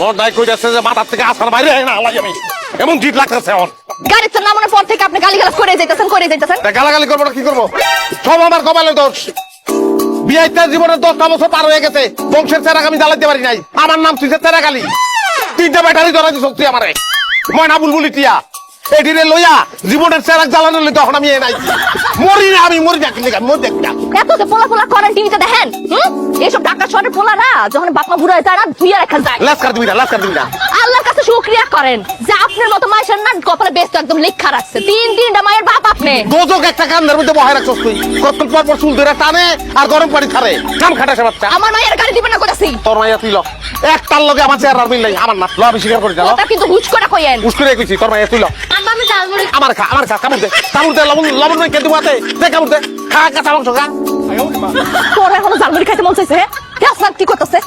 মোর নাই কইতাছে যে মাথার থেকে আসার বাইরে না আলাই আমি এমন জিত লাগতেছে এখন গাড়িতে নামানোর পর থেকে আপনি গালিগালাজ করে যাইতেছেন গালাগালি করবো না কি করবো সব আমার কপালের দোষ বিয়েটা জীবনের 10টা বছর পার হয়ে গেছে বংশের চেরাগ আমি জ্বালাইতে পারি নাই আমার নাম তুই চেরাগালি 3টা ব্যাটারি ধরাই দিস তুই আমারে ময়না বুলবুলি টিয়া এটিরে লইয়া জীবনের চেরাগ জ্বালানোর লই তখন আমি এ নাই মরি না আমি মরি দেখলি মরি দেখ না এত যে পোলা করেন টিভিতে দেখেন এইসব ঢাকা শহরের পোলারা যখন বাপমা বুড়া হয় তারা ধুইয়া রাখা যায় লাস্কার দিবি না আল্লাহর কাছে শুকরিয়া করেন যে আপনার মতো মায়ের না কপালে বেশ একদম লেখা রাখছে 3টা মায়ের বাপ আপনি দোজক একটা কান্দার মধ্যে বহায় রাখছস তুই কতক্ষণ পর চুল ধরে টানে আর গরম পানি ছাড়ে কাম খাটাসে বাচ্চা আমার মায়ের গাড়ি দিবেন না কইতাছি তোর মাইয়া তুই ল একটার লগে আমার চেহারার মিল নাই আমার না ল আমি স্বীকার করি না ওটা কিন্তু হুচ করে কইেন হুচ করে কইছি তোর মাইয়া তুই ল আমি জালমুড়ি আমার খা কামড় দে লবণ নাই কেটে মাতে দে কামড় দে খা কাঁচা মাংস খা তোর এখনো জালমুড়ি খাইতে মন চাইছে হে কি করতেছে